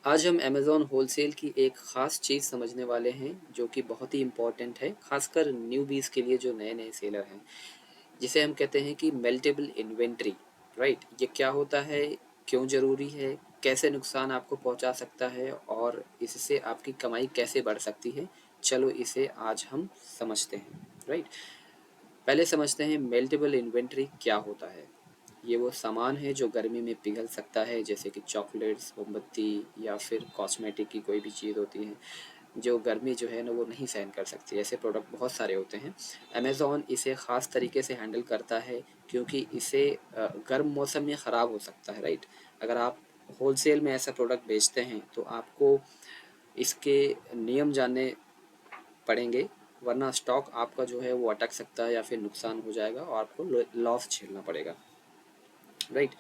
आज हम Amazon wholesale की एक ख़ास चीज़ समझने वाले हैं जो कि बहुत ही इम्पोर्टेंट है, ख़ासकर न्यूबीज़ के लिए जो नए-नए सेलर हैं, जिसे हम कहते हैं कि मेल्टेबल इन्वेंटरी, राइट? ये क्या होता है, क्यों ज़रूरी है, कैसे नुकसान आपको पहुंचा सकता है और इससे आपकी कमाई कैसे बढ़ सकती है? चलो इसे आज हम समझते हैं, राइट? पहले समझते हैं मेल्टेबल इन्वेंटरी क्या होता है। ये वो सामान है जो गर्मी में पिघल सकता है, जैसे कि चॉकलेट्स, मोमबत्ती या फिर कॉस्मेटिक की कोई भी चीज़ होती है जो गर्मी जो है ना वो नहीं सहन कर सकती। ऐसे प्रोडक्ट बहुत सारे होते हैं। अमेज़ॉन इसे ख़ास तरीके से हैंडल करता है क्योंकि इसे गर्म मौसम में ख़राब हो सकता है, राइट? अगर आप होलसेल में ऐसा प्रोडक्ट बेचते हैं तो आपको इसके नियम जानने पड़ेंगे, वरना स्टॉक आपका जो है वो अटक सकता है या फिर नुकसान हो जाएगा और आपको लॉस झेलना पड़ेगा, राइट?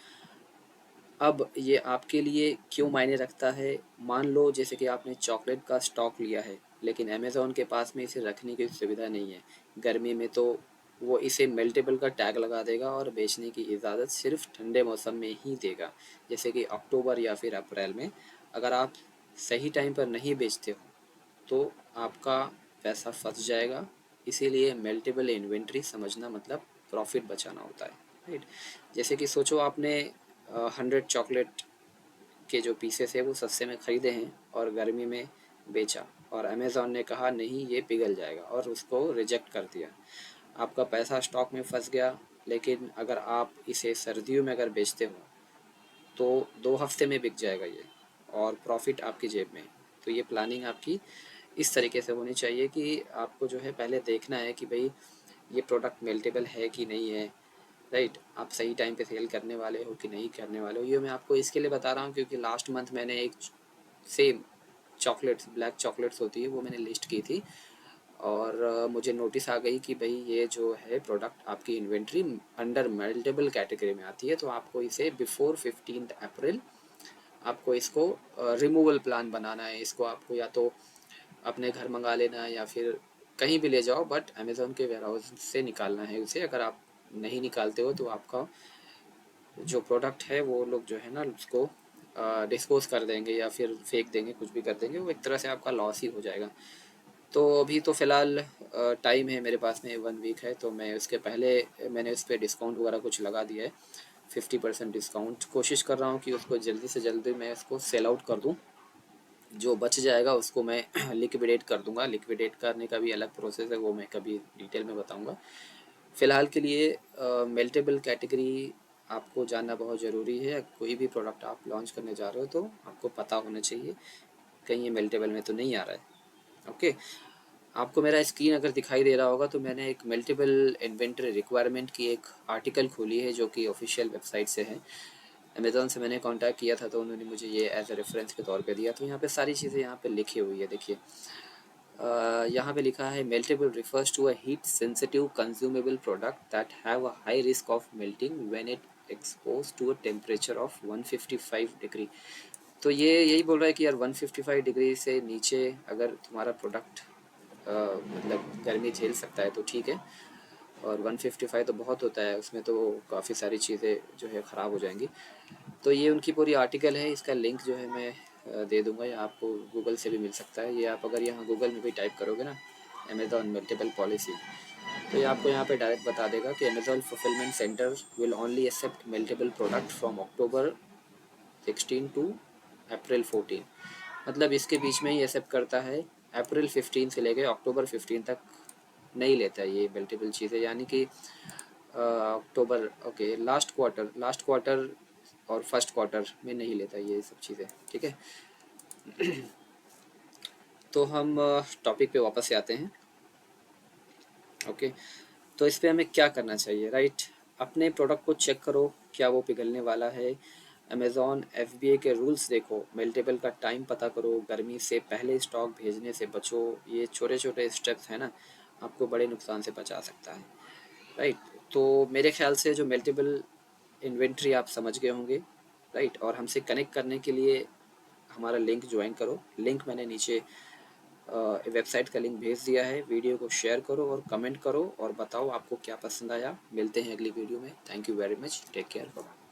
अब ये आपके लिए क्यों मायने रखता है? मान लो जैसे कि आपने चॉकलेट का स्टॉक लिया है, लेकिन अमेज़न के पास में इसे रखने की सुविधा नहीं है। गर्मी में तो वो इसे मेल्टेबल का टैग लगा देगा और बेचने की इजाज़त सिर्फ ठंडे मौसम में ही देगा, जैसे कि अक्टूबर या फिर अप्रैल में। अगर आप सही टाइम पर नहीं बेचते हो तो आपका पैसा फंस जाएगा। इसीलिए मेल्टेबल इन्वेंट्री समझना मतलब प्रॉफिट बचाना होता है, राइट? जैसे कि सोचो आपने 100 चॉकलेट के जो पीसेस है वो सस्ते में ख़रीदे हैं और गर्मी में बेचा, और अमेज़ॉन ने कहा नहीं ये पिघल जाएगा और उसको रिजेक्ट कर दिया। आपका पैसा स्टॉक में फंस गया। लेकिन अगर आप इसे सर्दियों में अगर बेचते हो तो 2 हफ्ते में बिक जाएगा ये, और प्रॉफिट आपकी जेब में। तो ये प्लानिंग आपकी इस तरीके से होनी चाहिए कि आपको जो है पहले देखना है कि भाई ये प्रोडक्ट मेल्टेबल है कि नहीं है, राइट? आप सही टाइम पे सेल करने वाले हो कि नहीं करने वाले हो। ये मैं आपको इसके लिए बता रहा हूँ क्योंकि लास्ट मंथ मैंने एक सेम चॉकलेट्स, ब्लैक चॉकलेट्स होती है, वो मैंने लिस्ट की थी और मुझे नोटिस आ गई कि भाई ये जो है प्रोडक्ट आपकी इन्वेंट्री अंडर मेल्टेबल कैटेगरी में आती है, तो आपको इसे बिफोर 15 अप्रैल आपको इसको रिमूवल प्लान बनाना है। इसको आपको या तो अपने घर मंगा लेना है या फिर कहीं भी ले जाओ, बट अमेज़न के वेयर हाउस से निकालना है उसे। अगर आप नहीं निकालते हो तो आपका जो प्रोडक्ट है वो लोग जो है ना उसको डिस्पोज कर देंगे या फिर फेंक देंगे, कुछ भी कर देंगे। वो एक तरह से आपका लॉस ही हो जाएगा। तो अभी तो फ़िलहाल टाइम है मेरे पास में, 1 वीक है, तो मैं उसके पहले मैंने उस पर डिस्काउंट वगैरह कुछ लगा दिया है, 50% डिस्काउंट। कोशिश कर रहा हूँ कि उसको जल्दी से जल्दी मैं इसको सेल आउट कर दूँ। जो बच जाएगा उसको मैं लिक्विडेट कर दूंगा। लिक्विडेट करने का भी अलग प्रोसेस है, वो मैं कभी डिटेल में बताऊंगा। फ़िलहाल के लिए मेल्टेबल कैटेगरी आपको जानना बहुत ज़रूरी है। कोई भी प्रोडक्ट आप लॉन्च करने जा रहे हो तो आपको पता होना चाहिए कहीं ये मेल्टेबल में तो नहीं आ रहा है। ओके, आपको मेरा स्क्रीन अगर दिखाई दे रहा होगा तो मैंने एक मल्टीपल इन्वेंटरी रिक्वायरमेंट की एक आर्टिकल खोली है जो कि ऑफिशियल वेबसाइट से है। अमेज़न से मैंने कांटेक्ट किया था तो उन्होंने मुझे ये एज अ रेफरेंस के तौर पे दिया। तो यहाँ पे सारी चीज़ें यहाँ पे लिखी हुई है, देखिए। यहाँ पे लिखा है meltable refers to a heat sensitive consumable product that have a high risk of melting when it expose to a temperature of 155 degree. तो ये यही बोल रहा है कि यार 155 डिग्री से नीचे अगर तुम्हारा प्रोडक्ट मतलब गर्मी झेल सकता है तो ठीक है, और 155 तो बहुत होता है, उसमें तो काफ़ी सारी चीज़ें जो है ख़राब हो जाएंगी। तो ये उनकी पूरी आर्टिकल है, इसका लिंक जो है मैं दे दूंगा, या आपको गूगल से भी मिल सकता है। ये आप अगर यहाँ गूगल में भी टाइप करोगे ना अमेज़ॉन मेल्टेबल पॉलिसी, तो ये आपको यहाँ पे डायरेक्ट बता देगा कि Amazon fulfilment centre will only accept meltable product from October 16 to April 14। मतलब इसके बीच में ही एक्सेप्ट करता है। अप्रैल 15 से लेकर अक्टूबर 15 तक नहीं लेता है ये मल्टीपल चीज़ें, यानी कि अक्टूबर, ओके, लास्ट क्वार्टर और फर्स्ट क्वार्टर में नहीं लेता ये सब चीज़ें, ठीक है। तो हम टॉपिक पे वापस से आते हैं। ओके, तो इस पे हमें क्या करना चाहिए, राइट? अपने प्रोडक्ट को चेक करो, क्या वो पिघलने वाला है। अमेज़ॉन एफबीए के रूल्स देखो, मेल्टेबल का टाइम पता करो, गर्मी से पहले स्टॉक भेजने से बचो। ये छोटे छोटे स्टेप्स हैं ना, आपको बड़े नुकसान से बचा सकता है, राइट? तो मेरे ख्याल से जो मेल्टेबल इन्वेंट्री आप समझ गए होंगे, राइट? और हमसे कनेक्ट करने के लिए हमारा लिंक ज्वाइन करो। लिंक मैंने नीचे वेबसाइट का लिंक भेज दिया है। वीडियो को शेयर करो और कमेंट करो और बताओ आपको क्या पसंद आया। मिलते हैं अगली वीडियो में। Thank you very much, take care, bye.